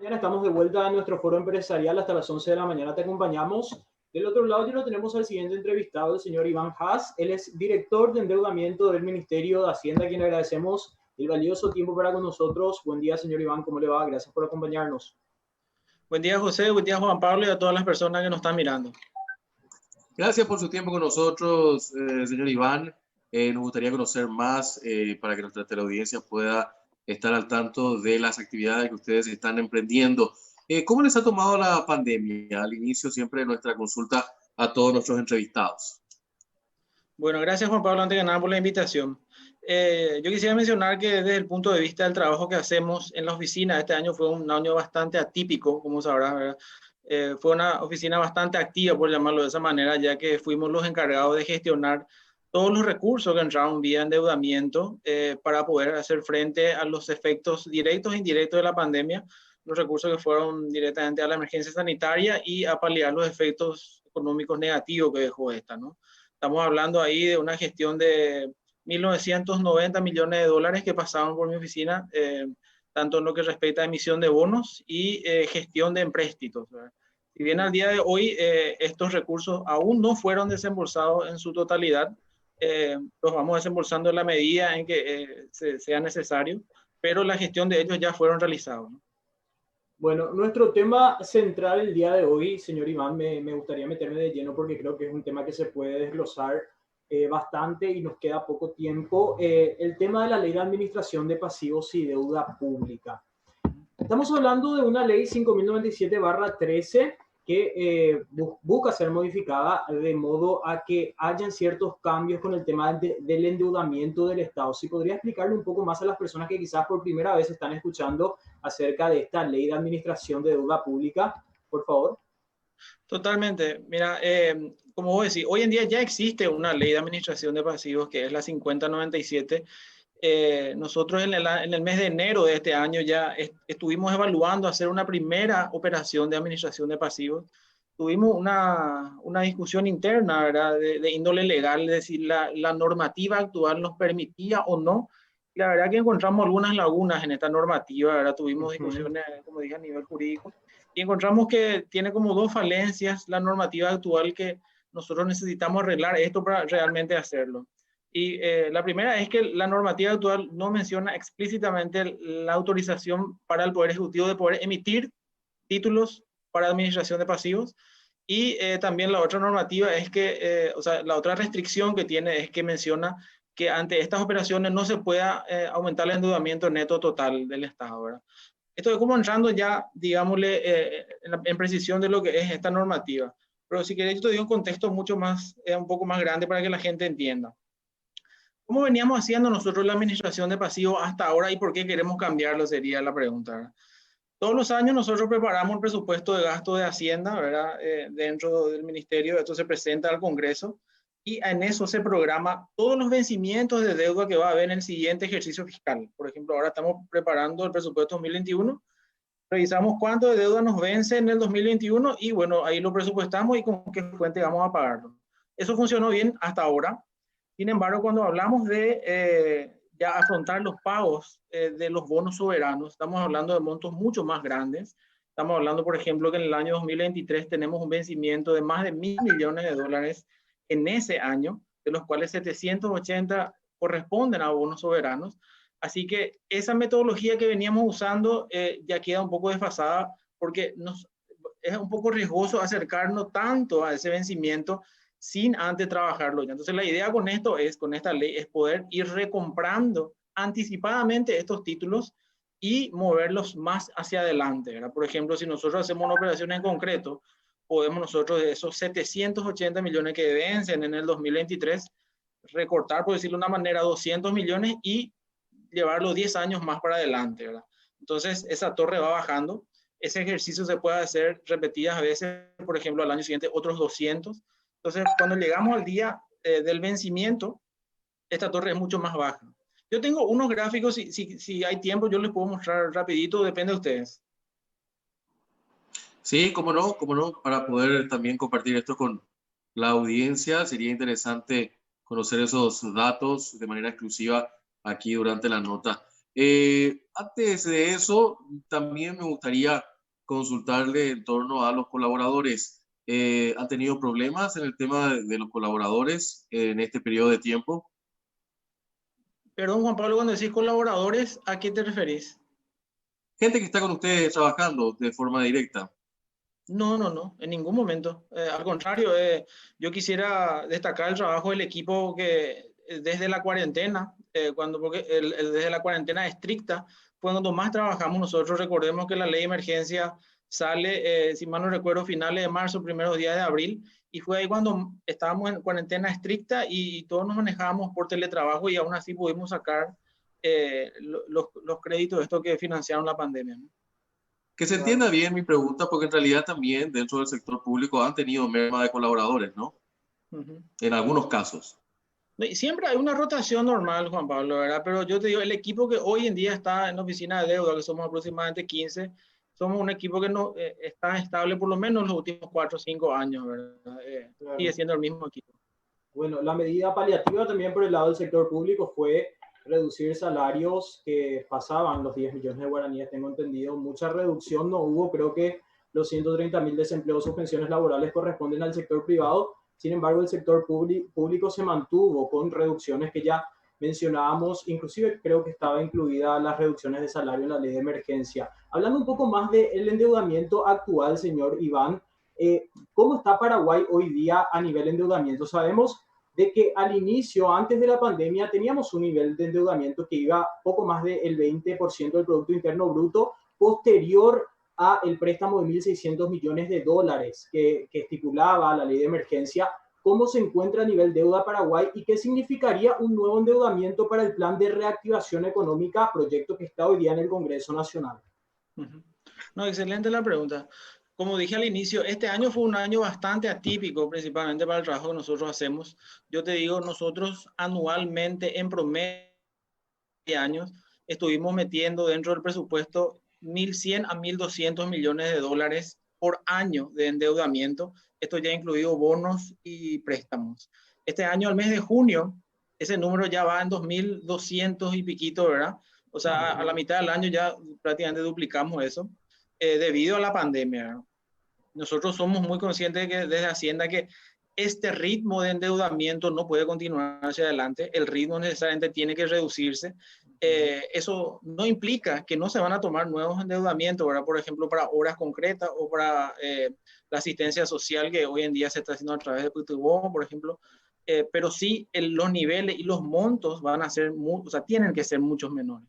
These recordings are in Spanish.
Mañana estamos de vuelta a nuestro foro empresarial hasta las 11 de la mañana. Te acompañamos. Del otro lado ya lo tenemos al siguiente entrevistado, el señor Iván Haas. Él es director de endeudamiento del Ministerio de Hacienda, a quien le agradecemos el valioso tiempo para con nosotros. Buen día, señor Iván. ¿Cómo le va? Gracias por acompañarnos. Buen día, José. Buen día, Juan Pablo, y a todas las personas que nos están mirando. Gracias por su tiempo con nosotros, señor Iván. Nos gustaría conocer más para que nuestra teleaudiencia pueda estar al tanto de las actividades que ustedes están emprendiendo. ¿Cómo les ha tomado la pandemia? Al inicio siempre de nuestra consulta a todos nuestros entrevistados. Bueno, gracias, Juan Pablo, antes que nada por la invitación. Yo quisiera mencionar que desde el punto de vista del trabajo que hacemos en la oficina, este año fue un año bastante atípico, como sabrás, ¿verdad? Fue una oficina bastante activa, por llamarlo de esa manera, ya que fuimos los encargados de gestionar todos los recursos que entraron vía endeudamiento para poder hacer frente a los efectos directos e indirectos de la pandemia, los recursos que fueron directamente a la emergencia sanitaria y a paliar los efectos económicos negativos que dejó esta, ¿no? Estamos hablando ahí de una gestión de 1.990 millones de dólares que pasaban por mi oficina, tanto en lo que respecta a emisión de bonos y gestión de empréstitos, ¿verdad? Si bien al día de hoy estos recursos aún no fueron desembolsados en su totalidad, los vamos desembolsando en la medida en que sea necesario, pero la gestión de ellos ya fueron realizados, ¿no? Bueno, nuestro tema central el día de hoy, señor Iván, me gustaría meterme de lleno porque creo que es un tema que se puede desglosar bastante y nos queda poco tiempo. El tema de la ley de administración de pasivos y deuda pública. Estamos hablando de una ley 5097/13 que busca ser modificada de modo a que hayan ciertos cambios con el tema del endeudamiento del Estado. Si podría explicarle un poco más a las personas que quizás por primera vez están escuchando acerca de esta ley de administración de deuda pública, por favor. Totalmente. Mira, como vos decís, hoy en día ya existe una ley de administración de pasivos que es la 5097. Nosotros en el mes de enero de este año ya estuvimos evaluando hacer una primera operación de administración de pasivos. Tuvimos una discusión interna, ¿verdad? De índole legal, es decir, la normativa actual nos permitía o no. La verdad que encontramos algunas lagunas en esta normativa, ¿verdad? Tuvimos discusiones, como dije, a nivel jurídico, y encontramos que tiene como dos falencias la normativa actual que nosotros necesitamos arreglar esto para realmente hacerlo. Y la primera es que la normativa actual no menciona explícitamente la autorización para el Poder Ejecutivo de poder emitir títulos para administración de pasivos. Y también la otra normativa es que, o sea, la otra restricción que tiene es que menciona que ante estas operaciones no se pueda aumentar el endeudamiento neto total del Estado, ¿verdad? Esto es como entrando ya, digámosle, en precisión de lo que es esta normativa. Pero si queréis, yo te doy un contexto mucho más, un poco más grande para que la gente entienda. ¿Cómo veníamos haciendo nosotros la administración de pasivos hasta ahora y por qué queremos cambiarlo? Sería la pregunta, ¿verdad? Todos los años nosotros preparamos el presupuesto de gasto de Hacienda, ¿verdad? Dentro del ministerio, esto se presenta al Congreso y en eso se programa todos los vencimientos de deuda que va a haber en el siguiente ejercicio fiscal. Por ejemplo, ahora estamos preparando el presupuesto 2021, revisamos cuánto de deuda nos vence en el 2021 y bueno, ahí lo presupuestamos y con qué fuente vamos a pagarlo. Eso funcionó bien hasta ahora. Sin embargo, cuando hablamos de ya afrontar los pagos de los bonos soberanos, estamos hablando de montos mucho más grandes. Estamos hablando, por ejemplo, que en el año 2023 tenemos un vencimiento de más de 1.000 millones de dólares en ese año, de los cuales 780 corresponden a bonos soberanos. Así que esa metodología que veníamos usando ya queda un poco desfasada porque es un poco riesgoso acercarnos tanto a ese vencimiento sin antes trabajarlo ya. Entonces la idea con esto con esta ley, es poder ir recomprando anticipadamente estos títulos y moverlos más hacia adelante, ¿verdad? Por ejemplo, si nosotros hacemos una operación en concreto, podemos nosotros de esos 780 millones que vencen en el 2023, recortar, por decirlo de una manera, 200 millones y llevarlo 10 años más para adelante, ¿verdad? Entonces esa torre va bajando. Ese ejercicio se puede hacer repetidas veces, por ejemplo, al año siguiente otros 200. Entonces, cuando llegamos al día del vencimiento, esta torre es mucho más baja. Yo tengo unos gráficos, si hay tiempo, yo les puedo mostrar rapidito, depende de ustedes. Sí, cómo no, para poder también compartir esto con la audiencia. Sería interesante conocer esos datos de manera exclusiva aquí durante la nota. Antes de eso, también me gustaría consultarle en torno a los colaboradores. ¿Han tenido problemas en el tema de los colaboradores en este periodo de tiempo? Perdón, Juan Pablo, cuando decís colaboradores, ¿a qué te referís? Gente que está con ustedes trabajando de forma directa. No, en ningún momento. Al contrario, yo quisiera destacar el trabajo del equipo que desde la cuarentena, porque desde la cuarentena estricta fue cuando más trabajamos nosotros. Recordemos que la ley de emergencia sale, si mal no recuerdo, finales de marzo, primeros días de abril, y fue ahí cuando estábamos en cuarentena estricta y todos nos manejábamos por teletrabajo y aún así pudimos sacar los créditos de esto que financiaron la pandemia, ¿no? Que se entienda bien mi pregunta, porque en realidad también dentro del sector público han tenido merma de colaboradores, ¿no? Uh-huh. En algunos casos. Y siempre hay una rotación normal, Juan Pablo, ¿verdad? Pero yo te digo, el equipo que hoy en día está en la oficina de deuda, que somos aproximadamente 15, somos un equipo que no está estable por lo menos los últimos 4 o 5 años, ¿verdad? Claro. Sigue siendo el mismo equipo. Bueno, la medida paliativa también por el lado del sector público fue reducir salarios que pasaban los 10 millones de guaraníes, tengo entendido. Mucha reducción no hubo, creo que los 130.000 desempleos o pensiones laborales corresponden al sector privado. Sin embargo, el sector público se mantuvo con reducciones que ya mencionábamos, inclusive creo que estaba incluida las reducciones de salario en la ley de emergencia. Hablando un poco más del endeudamiento actual, señor Iván, ¿cómo está Paraguay hoy día a nivel de endeudamiento? Sabemos de que al inicio, antes de la pandemia, teníamos un nivel de endeudamiento que iba poco más del 20% del Producto Interno Bruto, posterior a el préstamo de 1.600 millones de dólares que estipulaba la ley de emergencia. ¿Cómo se encuentra a nivel deuda Paraguay y qué significaría un nuevo endeudamiento para el plan de reactivación económica, proyecto que está hoy día en el Congreso Nacional? No, excelente la pregunta. Como dije al inicio, este año fue un año bastante atípico, principalmente para el trabajo que nosotros hacemos. Yo te digo, nosotros anualmente, en promedio de años, estuvimos metiendo dentro del presupuesto 1.100 a 1.200 millones de dólares por año de endeudamiento. Esto ya ha incluido bonos y préstamos. Este año, al mes de junio, ese número ya va en 2.200 y piquito, ¿verdad? O sea, a la mitad del año ya prácticamente duplicamos eso, debido a la pandemia, ¿verdad? Nosotros somos muy conscientes de que desde Hacienda que este ritmo de endeudamiento no puede continuar hacia adelante, el ritmo necesariamente tiene que reducirse. Eso no implica que no se van a tomar nuevos endeudamientos, ¿verdad? Por ejemplo, para obras concretas o para la asistencia social que hoy en día se está haciendo a través de PTU, por ejemplo. Pero sí, los niveles y los montos van a ser, o sea, tienen que ser muchos menores.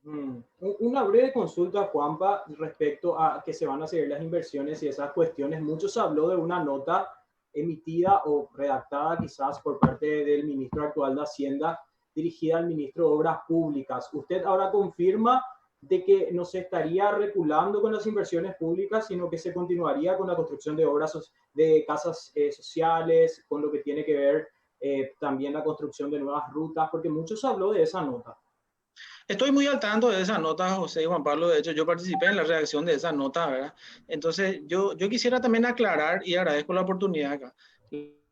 Una breve consulta, Juanpa, respecto a que se van a seguir las inversiones y esas cuestiones. Mucho se habló de una nota emitida o redactada quizás por parte del ministro actual de Hacienda dirigida al ministro de Obras Públicas. ¿Usted ahora confirma de que no se estaría reculando con las inversiones públicas, sino que se continuaría con la construcción de obras de casas sociales, con lo que tiene que ver también la construcción de nuevas rutas? Porque mucho se habló de esa nota. Estoy muy al tanto de esa nota, José y Juan Pablo. De hecho, yo participé en la redacción de esa nota, ¿verdad? Entonces, yo quisiera también aclarar, y agradezco la oportunidad acá.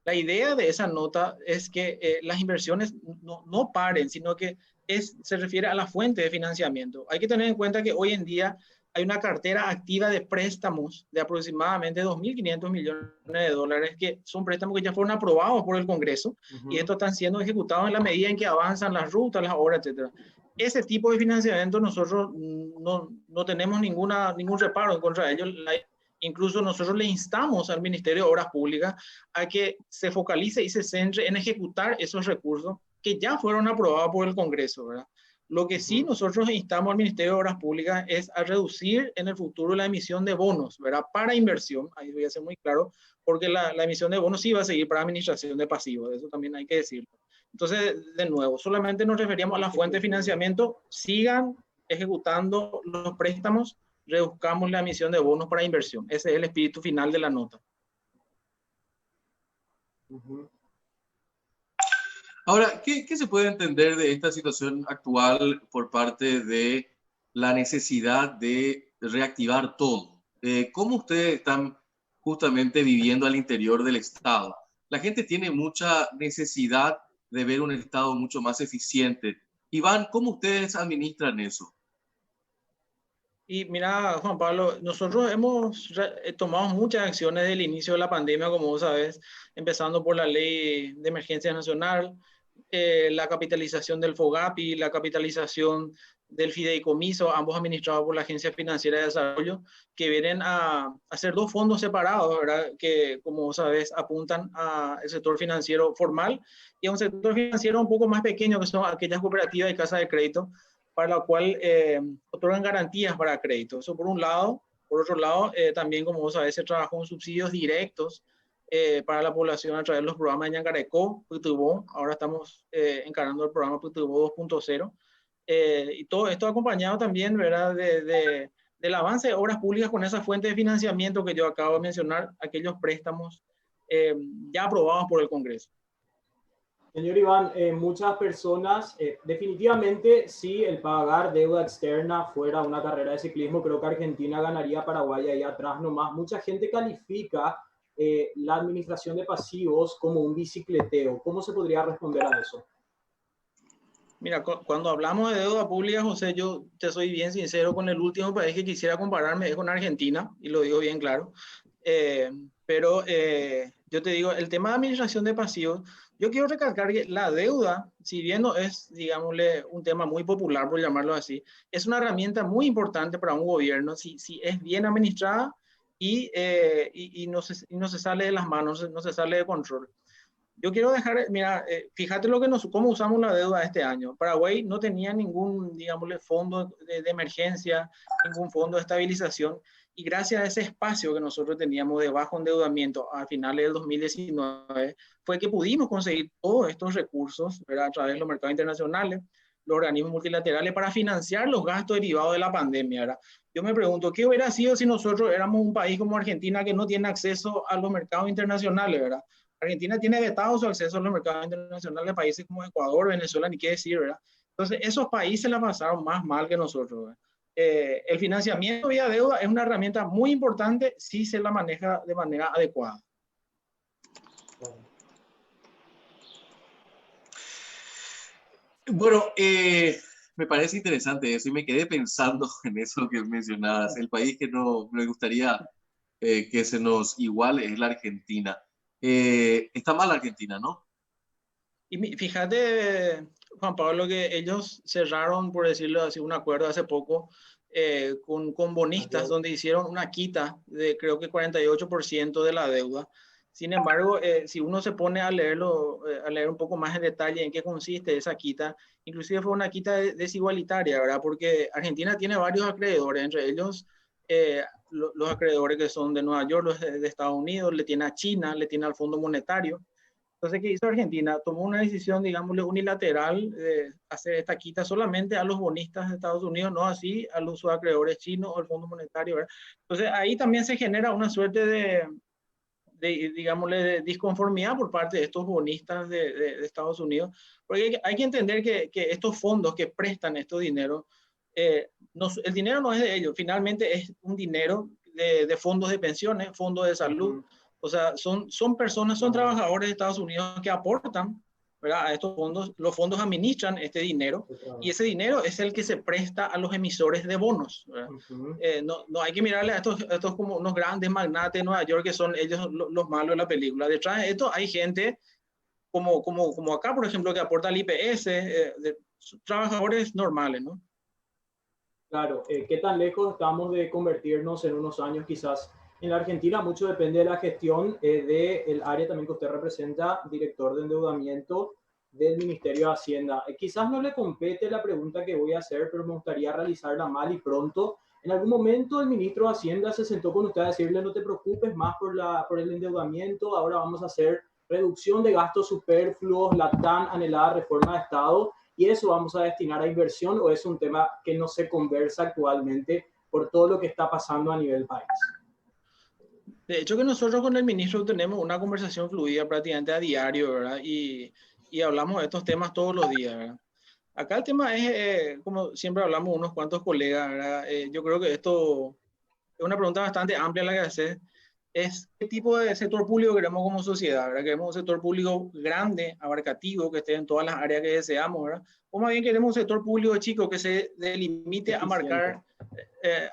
La idea de esa nota es que las inversiones no paren, sino que se refiere a la fuente de financiamiento. Hay que tener en cuenta que hoy en día hay una cartera activa de préstamos de aproximadamente 2.500 millones de dólares, que son préstamos que ya fueron aprobados por el Congreso, y estos están siendo ejecutados en la medida en que avanzan las rutas, las obras, etcétera. Ese tipo de financiamiento nosotros no tenemos ningún reparo en contra de ellos. Incluso nosotros le instamos al Ministerio de Obras Públicas a que se focalice y se centre en ejecutar esos recursos que ya fueron aprobados por el Congreso, ¿verdad? Lo que sí nosotros instamos al Ministerio de Obras Públicas es a reducir en el futuro la emisión de bonos, ¿verdad? Para inversión, ahí voy a ser muy claro, porque la emisión de bonos sí va a seguir para administración de pasivos, eso también hay que decirlo. Entonces, de nuevo, solamente nos referíamos a la fuente de financiamiento. Sigan ejecutando los préstamos, reduzcamos la emisión de bonos para inversión. Ese es el espíritu final de la nota. Ahora, ¿qué se puede entender de esta situación actual por parte de la necesidad de reactivar todo? ¿Cómo ustedes están justamente viviendo al interior del Estado? La gente tiene mucha necesidad de ver un Estado mucho más eficiente. Iván, ¿cómo ustedes administran eso? Y mira, Juan Pablo, nosotros hemos tomado muchas acciones desde el inicio de la pandemia, como vos sabes, empezando por la Ley de Emergencia Nacional, la capitalización del FOGAPI, la capitalización del fideicomiso, ambos administrados por la Agencia Financiera de Desarrollo, que vienen a hacer dos fondos separados, ¿verdad? Que, como vos sabes, apuntan al sector financiero formal y a un sector financiero un poco más pequeño, que son aquellas cooperativas y casas de crédito, para la cual otorgan garantías para crédito. Eso por un lado. Por otro lado, también, como vos sabés, se trabajó con subsidios directos para la población a través de los programas de Yangareco, Putubó. Ahora estamos encarando el programa Putubó 2.0. Y todo esto acompañado también, ¿verdad?, del avance de obras públicas con esa fuente de financiamiento que yo acabo de mencionar, aquellos préstamos ya aprobados por el Congreso. Señor Iván, muchas personas, definitivamente, si el pagar deuda externa fuera una carrera de ciclismo, creo que Argentina ganaría, Paraguay ahí atrás nomás. Mucha gente califica la administración de pasivos como un bicicleteo. ¿Cómo se podría responder a eso? Mira, cuando hablamos de deuda pública, José, yo te soy bien sincero, con el último país que quisiera compararme es con Argentina, y lo digo bien claro. Pero yo te digo, el tema de administración de pasivos, yo quiero recalcar que la deuda, si bien no es, digámosle, un tema muy popular, por llamarlo así, es una herramienta muy importante para un gobierno si es bien administrada y no se sale de las manos, no se sale de control. Yo quiero dejar, mira, fíjate cómo usamos la deuda este año. Paraguay no tenía ningún, digámosle, fondo de emergencia, ningún fondo de estabilización, y gracias a ese espacio que nosotros teníamos de bajo endeudamiento a finales del 2019, fue que pudimos conseguir todos estos recursos, ¿verdad?, a través de los mercados internacionales, los organismos multilaterales, para financiar los gastos derivados de la pandemia, ¿verdad? Yo me pregunto, ¿qué hubiera sido si nosotros éramos un país como Argentina que no tiene acceso a los mercados internacionales, ¿verdad? Argentina tiene vetado su acceso a los mercados internacionales de países como Ecuador, Venezuela, ni qué decir, ¿verdad? Entonces, esos países la pasaron más mal que nosotros, ¿verdad? El financiamiento vía deuda es una herramienta muy importante si se la maneja de manera adecuada. Bueno, me parece interesante eso y me quedé pensando en eso que mencionabas. El país que no me gustaría que se nos iguale es la Argentina. Está mal Argentina, ¿no? Y fíjate, Juan Pablo, que ellos cerraron, por decirlo así, un acuerdo hace poco con bonistas, donde hicieron una quita de creo que 48% de la deuda. Sin embargo, si uno se pone a leerlo, a leer un poco más en detalle en qué consiste esa quita, inclusive fue una quita desigualitaria, ¿verdad? Porque Argentina tiene varios acreedores, entre ellos los acreedores que son de Nueva York, los de Estados Unidos, le tiene a China, le tiene al Fondo Monetario. Entonces, ¿qué hizo Argentina? Tomó una decisión, digámosle, unilateral de hacer esta quita solamente a los bonistas de Estados Unidos, no así a los acreedores chinos o el Fondo Monetario, ¿verdad? Entonces, ahí también se genera una suerte digámosle, de disconformidad por parte de estos bonistas de Estados Unidos, porque hay que entender que estos fondos que prestan estos dineros, el dinero no es de ellos, finalmente es un dinero de fondos de pensiones, fondos de salud. O sea, son personas, son trabajadores de Estados Unidos que aportan, ¿verdad?, a estos fondos. Los fondos administran este dinero y ese dinero es el que se presta a los emisores de bonos, ¿verdad? No hay que mirarle a estos como unos grandes magnates de Nueva York que son ellos los malos de la película. Detrás de esto hay gente como acá, por ejemplo, que aporta al IPS, trabajadores normales, ¿no? Claro, ¿qué tan lejos estamos de convertirnos en unos años quizás? En la Argentina mucho depende de la gestión del área también que usted representa, director de endeudamiento del Ministerio de Hacienda. Quizás no le compete la pregunta que voy a hacer, pero me gustaría realizarla mal y pronto. En algún momento el ministro de Hacienda se sentó con usted a decirle no te preocupes más por el endeudamiento, ahora vamos a hacer reducción de gastos superfluos, la tan anhelada reforma de Estado, y eso vamos a destinar a inversión, o es un tema que no se conversa actualmente por todo lo que está pasando a nivel país. De hecho, que nosotros con el ministro tenemos una conversación fluida prácticamente a diario, ¿verdad? Y hablamos de estos temas todos los días, ¿verdad? Acá el tema es, como siempre hablamos unos cuantos colegas, ¿verdad? Yo creo que esto es una pregunta bastante amplia la que hace. es qué tipo de sector público queremos como sociedad, ¿verdad? Queremos un sector público grande, abarcativo, que esté en todas las áreas que deseamos, ¿verdad? O más bien queremos un sector público chico que se delimite Eficiente.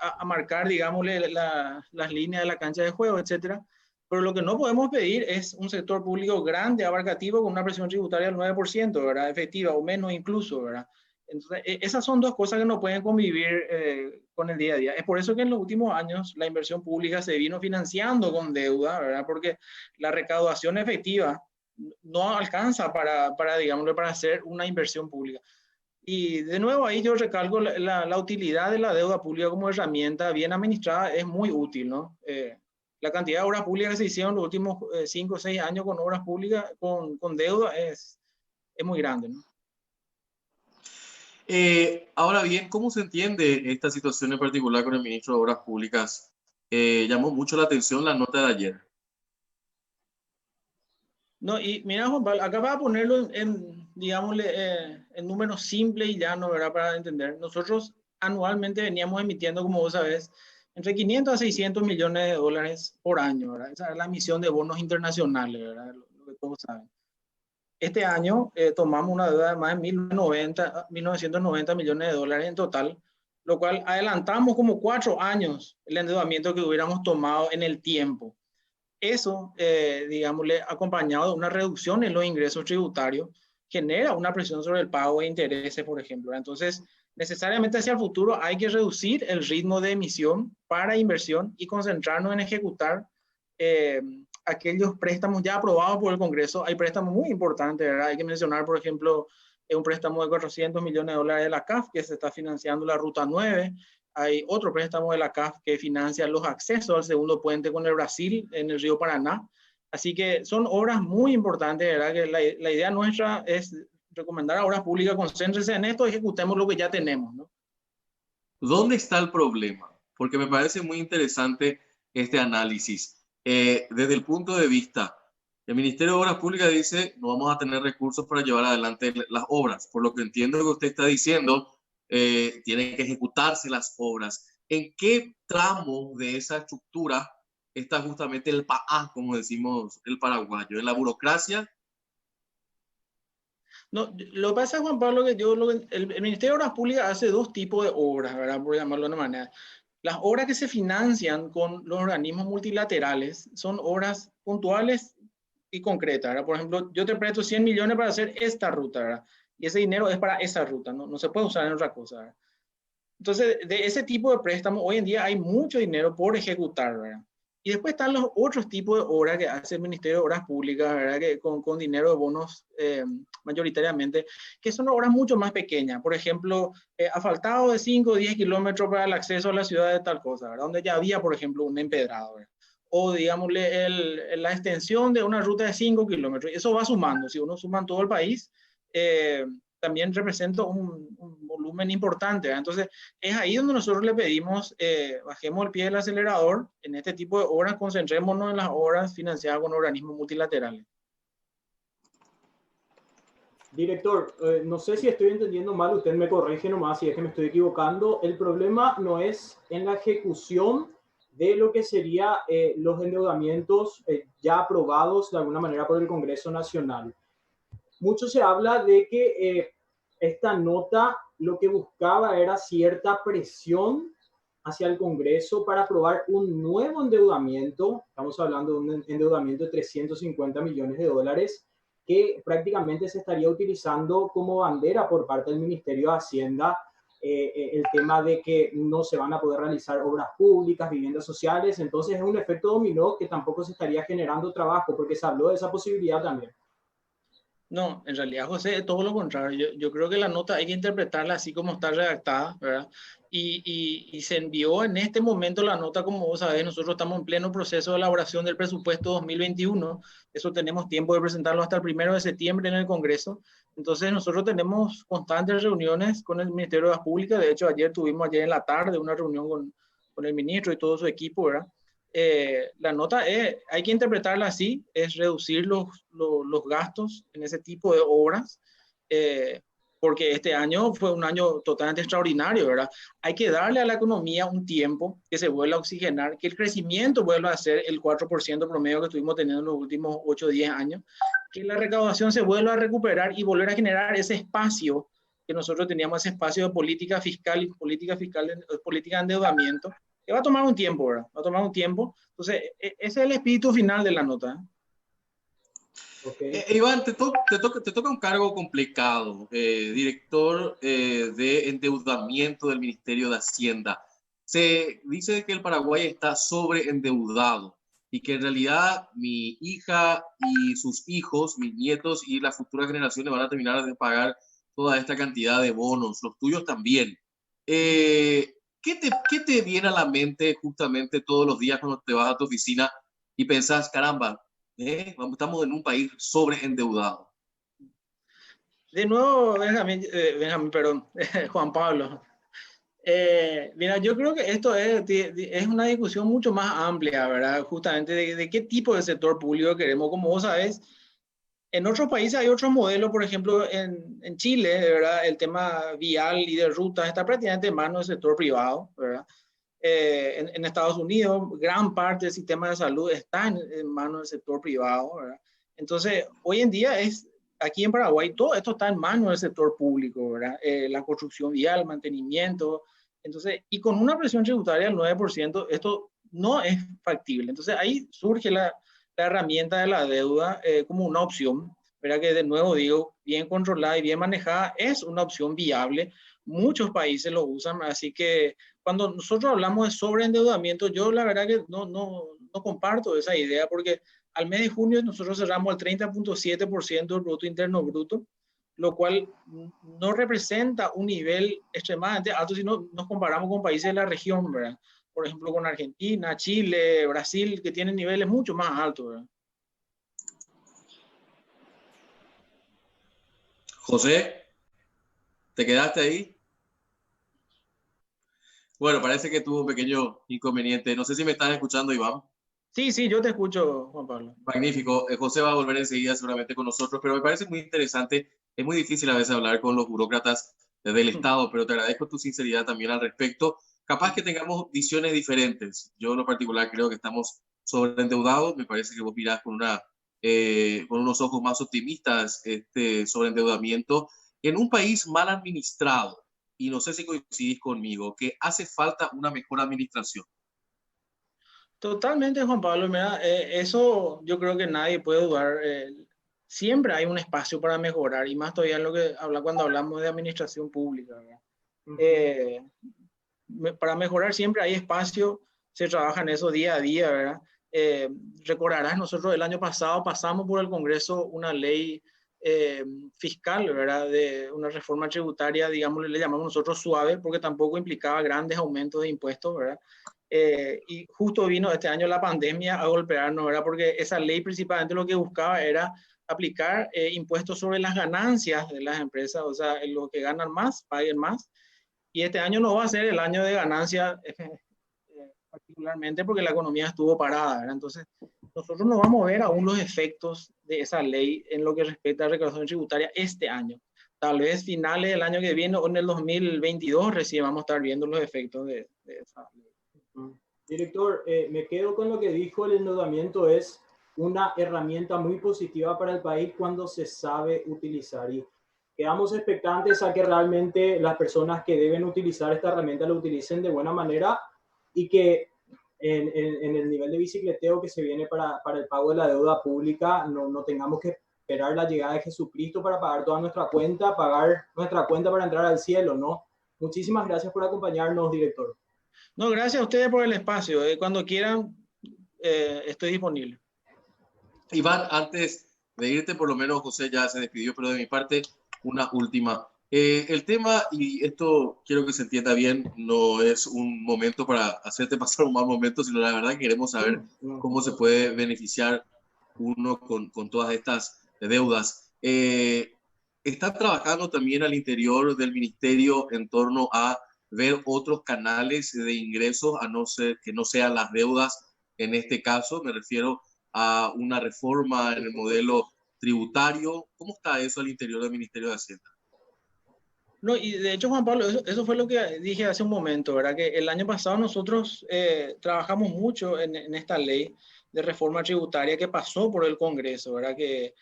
a marcar, digámosle, las líneas de la cancha de juego, etcétera. Pero lo que no podemos pedir es un sector público grande, abarcativo, con una presión tributaria del 9%, ¿verdad? Efectiva o menos incluso, ¿verdad? Entonces, esas son dos cosas que no pueden convivir con el día a día. Es por eso que en los últimos años la inversión pública se vino financiando con deuda, ¿verdad? Porque la recaudación efectiva no alcanza digámoslo, para hacer una inversión pública. Y de nuevo ahí yo recalco la utilidad de la deuda pública como herramienta bien administrada es muy útil, ¿no? La cantidad de obras públicas que se hicieron en los últimos 5 o 6 años con obras públicas, con deuda, es muy grande, ¿no? Ahora bien, ¿cómo se entiende esta situación en particular con el ministro de Obras Públicas? Llamó mucho la atención la nota de ayer. No, y mira, Juan Pablo, acá para ponerlo digámosle, en números simples y llanos, ¿verdad? Para entender. Nosotros anualmente veníamos emitiendo, como vos sabés, entre 500 a 600 millones de dólares por año, ¿verdad? Esa es la emisión de bonos internacionales, ¿verdad? Lo que todos saben. Este año tomamos una deuda de más de 1.990 millones de dólares en total, lo cual adelantamos como 4 años el endeudamiento que hubiéramos tomado en el tiempo. Eso, digámosle, acompañado de una reducción en los ingresos tributarios, genera una presión sobre el pago de intereses, por ejemplo. Entonces, necesariamente hacia el futuro hay que reducir el ritmo de emisión para inversión y concentrarnos en ejecutar aquellos préstamos ya aprobados por el Congreso. Hay préstamos muy importantes, ¿verdad? Hay que mencionar, por ejemplo, un préstamo de 400 millones de dólares de la CAF, que se está financiando la Ruta 9. Hay otro préstamo de la CAF que financia los accesos al segundo puente con el Brasil en el río Paraná. Así que son obras muy importantes, ¿verdad? Que la idea nuestra es recomendar a obras públicas, concéntrense en esto, ejecutemos lo que ya tenemos, ¿no? ¿Dónde está el problema? Porque me parece muy interesante este análisis. Desde el punto de vista, el Ministerio de Obras Públicas dice no vamos a tener recursos para llevar adelante las obras. Por lo que entiendo que usted está diciendo, tienen que ejecutarse las obras. ¿En qué tramo de esa estructura está justamente el PAA, como decimos el paraguayo? ¿En la burocracia? No, lo que pasa, Juan Pablo, que el Ministerio de Obras Públicas hace dos tipos de obras, ¿verdad? Por llamarlo de una manera. Las obras que se financian con los organismos multilaterales son obras puntuales y concretas, ¿verdad? Por ejemplo, yo te presto 100 millones para hacer esta ruta, ¿verdad? Y ese dinero es para esa ruta, ¿no? No se puede usar en otra cosa, ¿verdad? Entonces, de ese tipo de préstamos, hoy en día hay mucho dinero por ejecutar, ¿verdad? Y después están los otros tipos de obras que hace el Ministerio de Obras Públicas, ¿verdad? Que con dinero de bonos mayoritariamente, que son obras mucho más pequeñas. Por ejemplo, asfaltado de 5 o 10 kilómetros para el acceso a la ciudad de tal cosa, ¿verdad? Donde ya había, por ejemplo, un empedrado, ¿verdad? O, digámosle, la extensión de una ruta de 5 kilómetros. Eso va sumando. Si uno suma en todo el país, también representa un volumen importante, ¿verdad? Entonces, es ahí donde nosotros le pedimos, bajemos el pie del acelerador en este tipo de obras, concentrémonos en las obras financiadas con organismos multilaterales. Director, no sé si estoy entendiendo mal, usted me corrige nomás si es que me estoy equivocando. El problema no es en la ejecución de lo que serían los endeudamientos ya aprobados de alguna manera por el Congreso Nacional. Mucho se habla de que esta nota lo que buscaba era cierta presión hacia el Congreso para aprobar un nuevo endeudamiento. Estamos hablando de un endeudamiento de 350 millones de dólares que prácticamente se estaría utilizando como bandera por parte del Ministerio de Hacienda, el tema de que no se van a poder realizar obras públicas, viviendas sociales. Entonces es un efecto dominó que tampoco se estaría generando trabajo, porque se habló de esa posibilidad también. No, en realidad, José, es todo lo contrario. Yo creo que la nota hay que interpretarla así como está redactada, ¿verdad? Y se envió en este momento la nota, como vos sabés, nosotros estamos en pleno proceso de elaboración del presupuesto 2021. Eso tenemos tiempo de presentarlo hasta el 1 de septiembre en el Congreso. Entonces, nosotros tenemos constantes reuniones con el Ministerio de las Públicas. De hecho, tuvimos ayer en la tarde una reunión con el ministro y todo su equipo, ¿verdad? La nota hay que interpretarla así, es reducir los gastos en ese tipo de obras, porque este año fue un año totalmente extraordinario, ¿verdad? Hay que darle a la economía un tiempo que se vuelva a oxigenar, que el crecimiento vuelva a ser el 4% promedio que estuvimos teniendo en los últimos 8 o 10 años, que la recaudación se vuelva a recuperar y volver a generar ese espacio que nosotros teníamos, ese espacio de política fiscal y política de endeudamiento, que va a tomar un tiempo, ¿verdad? Va a tomar un tiempo. Entonces, ese es el espíritu final de la nota. Okay. Iván, te toca un cargo complicado, director de endeudamiento del Ministerio de Hacienda. Se dice que el Paraguay está sobreendeudado y que en realidad mi hija y sus hijos, mis nietos y las futuras generaciones van a terminar de pagar toda esta cantidad de bonos, los tuyos también. ¿Qué te viene a la mente justamente todos los días cuando te vas a tu oficina y pensás, caramba, estamos en un país sobreendeudado? De nuevo, Benjamín, perdón, Juan Pablo. Mira, yo creo que esto es una discusión mucho más amplia, ¿verdad? Justamente de qué tipo de sector público queremos. Como vos sabés, en otros países hay otros modelos, por ejemplo, en Chile, ¿verdad? El tema vial y de rutas está prácticamente en manos del sector privado, ¿verdad? En Estados Unidos, gran parte del sistema de salud está en manos del sector privado, ¿verdad? Entonces, hoy en día aquí en Paraguay, todo esto está en manos del sector público, ¿verdad? La construcción vial, mantenimiento. Entonces, y con una presión tributaria del 9%, esto no es factible. Entonces, ahí surge la herramienta de la deuda como una opción, ¿verdad? Que de nuevo digo, bien controlada y bien manejada, es una opción viable. Muchos países lo usan, así que cuando nosotros hablamos de sobreendeudamiento, yo la verdad que no comparto esa idea, porque al mes de junio nosotros cerramos el 30.7% del Producto Interno Bruto, lo cual no representa un nivel extremadamente alto si no nos comparamos con países de la región, ¿verdad? Por ejemplo, con Argentina, Chile, Brasil, que tienen niveles mucho más altos, ¿verdad? José, ¿te quedaste ahí? Bueno, parece que tuvo un pequeño inconveniente. No sé si me estás escuchando, Iván. Sí, yo te escucho, Juan Pablo. Magnífico. José va a volver enseguida seguramente con nosotros, pero me parece muy interesante. Es muy difícil a veces hablar con los burócratas del Estado, pero te agradezco tu sinceridad también al respecto. Capaz que tengamos visiones diferentes. Yo en lo particular creo que estamos sobreendeudados. Me parece que vos mirás con unos ojos más optimistas este sobreendeudamiento en un país mal administrado. Y no sé si coincidís conmigo, que hace falta una mejor administración. Totalmente, Juan Pablo. Mira, eso yo creo que nadie puede dudar. Siempre hay un espacio para mejorar, y más todavía en lo que habla cuando hablamos de administración pública, ¿verdad? Para mejorar siempre hay espacio, se trabaja en eso día a día, ¿verdad? Recordarás, nosotros el año pasado pasamos por el Congreso una ley fiscal, ¿verdad? De una reforma tributaria, digamos, le llamamos nosotros suave, porque tampoco implicaba grandes aumentos de impuestos, ¿verdad? Y justo vino este año la pandemia a golpearnos, ¿verdad? Porque esa ley principalmente lo que buscaba era aplicar impuestos sobre las ganancias de las empresas, o sea, los que ganan más, paguen más. Y este año no va a ser el año de ganancia, particularmente porque la economía estuvo parada, ¿verdad? Entonces, nosotros no vamos a ver aún los efectos de esa ley en lo que respecta a recaudación tributaria este año. Tal vez finales del año que viene o en el 2022 recién vamos a estar viendo los efectos de esa ley. Director, me quedo con lo que dijo. El endeudamiento es una herramienta muy positiva para el país cuando se sabe utilizar, y quedamos expectantes a que realmente las personas que deben utilizar esta herramienta lo utilicen de buena manera, y que en el nivel de bicicleteo que se viene para el pago de la deuda pública no tengamos que esperar la llegada de Jesucristo para pagar toda nuestra cuenta, pagar nuestra cuenta para entrar al cielo, ¿no? Muchísimas gracias por acompañarnos, director. No, gracias a ustedes por el espacio. Cuando quieran, estoy disponible. Iván, antes de irte, por lo menos José ya se despidió, pero de mi parte, una última. El tema, y esto quiero que se entienda bien, no es un momento para hacerte pasar un mal momento, sino la verdad que queremos saber cómo se puede beneficiar uno con todas estas deudas. ¿Están trabajando también al interior del ministerio en torno a ver otros canales de ingresos, a no ser que no sean las deudas? En este caso, me refiero a una reforma en el modelo tributario. ¿Cómo está eso al interior del Ministerio de Hacienda? No, y de hecho, Juan Pablo, eso fue lo que dije hace un momento, ¿verdad? Que el año pasado nosotros trabajamos mucho en esta ley de reforma tributaria que pasó por el Congreso, ¿verdad? Que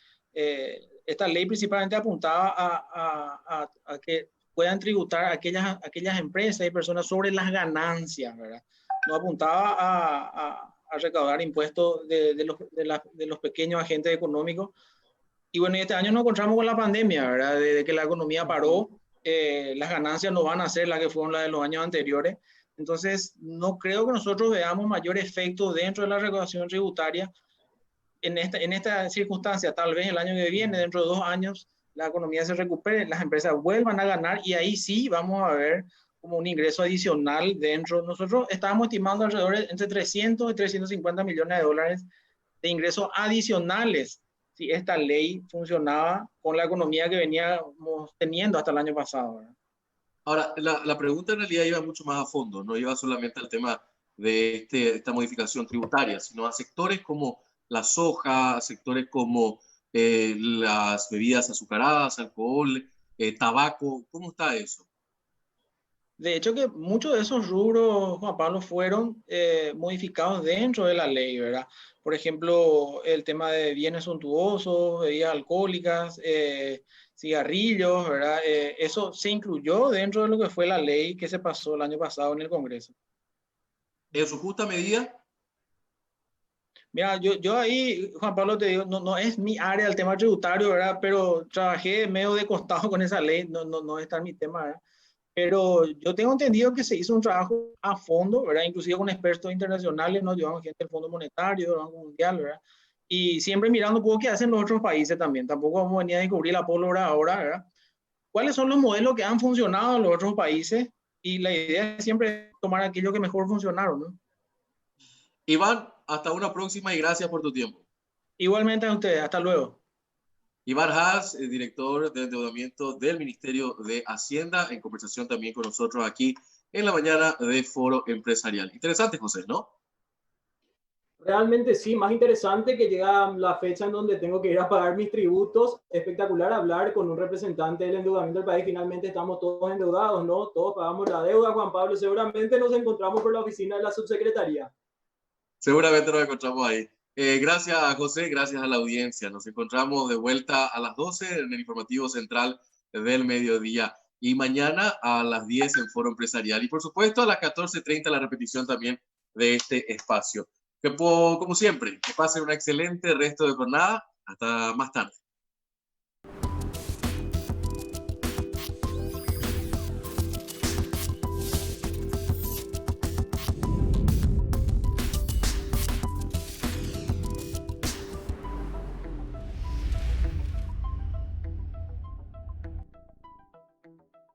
esta ley principalmente apuntaba a que puedan tributar aquellas empresas y personas sobre las ganancias, ¿verdad? No apuntaba a recaudar impuestos de los pequeños agentes económicos. Y bueno, este año nos encontramos con la pandemia, ¿verdad? Desde que la economía paró, las ganancias no van a ser las que fueron las de los años anteriores. Entonces, no creo que nosotros veamos mayor efecto dentro de la recaudación tributaria en esta circunstancia. Tal vez el año que viene, dentro de 2 años, la economía se recupere, las empresas vuelvan a ganar y ahí sí vamos a ver como un ingreso adicional dentro. Nosotros estábamos estimando alrededor de entre 300 y 350 millones de dólares de ingresos adicionales si esta ley funcionaba con la economía que veníamos teniendo hasta el año pasado, ¿verdad? Ahora, la pregunta en realidad iba mucho más a fondo, no iba solamente al tema de esta modificación tributaria, sino a sectores como la soja, a sectores como las bebidas azucaradas, alcohol, tabaco. ¿Cómo está eso? De hecho, que muchos de esos rubros, Juan Pablo, fueron modificados dentro de la ley, ¿verdad? Por ejemplo, el tema de bienes suntuosos, bebidas alcohólicas, cigarrillos, ¿verdad? Eso se incluyó dentro de lo que fue la ley que se pasó el año pasado en el Congreso. En su justa medida, Mira, yo ahí, Juan Pablo, te digo, no es mi área el tema tributario, ¿verdad? Pero trabajé medio de costado con esa ley, no está en mi tema, ¿verdad? Pero yo tengo entendido que se hizo un trabajo a fondo, ¿verdad? Inclusive con expertos internacionales, nos llevamos gente del Fondo Monetario, del Banco Mundial, ¿verdad? Y siempre mirando un poco qué hacen los otros países también. Tampoco vamos a venir a descubrir la pólvora ahora, ¿verdad? ¿Cuáles son los modelos que han funcionado en los otros países? Y la idea es siempre tomar aquello que mejor funcionaron, ¿no? Iván, hasta una próxima y gracias por tu tiempo. Igualmente a ustedes, hasta luego. Iván Haas, director de endeudamiento del Ministerio de Hacienda, en conversación también con nosotros aquí en la mañana de Foro Empresarial. Interesante, José, ¿no? Realmente sí, más interesante que llega la fecha en donde tengo que ir a pagar mis tributos. Espectacular hablar con un representante del endeudamiento del país. Finalmente estamos todos endeudados, ¿no? Todos pagamos la deuda, Juan Pablo. Seguramente nos encontramos por la oficina de la subsecretaría. Seguramente nos encontramos ahí. Gracias a José, gracias a la audiencia. Nos encontramos de vuelta a las 12 en el informativo central del mediodía y mañana a las 10 en Foro Empresarial. Y por supuesto a las 14:30 la repetición también de este espacio. Como siempre, que pasen un excelente resto de jornada. Hasta más tarde.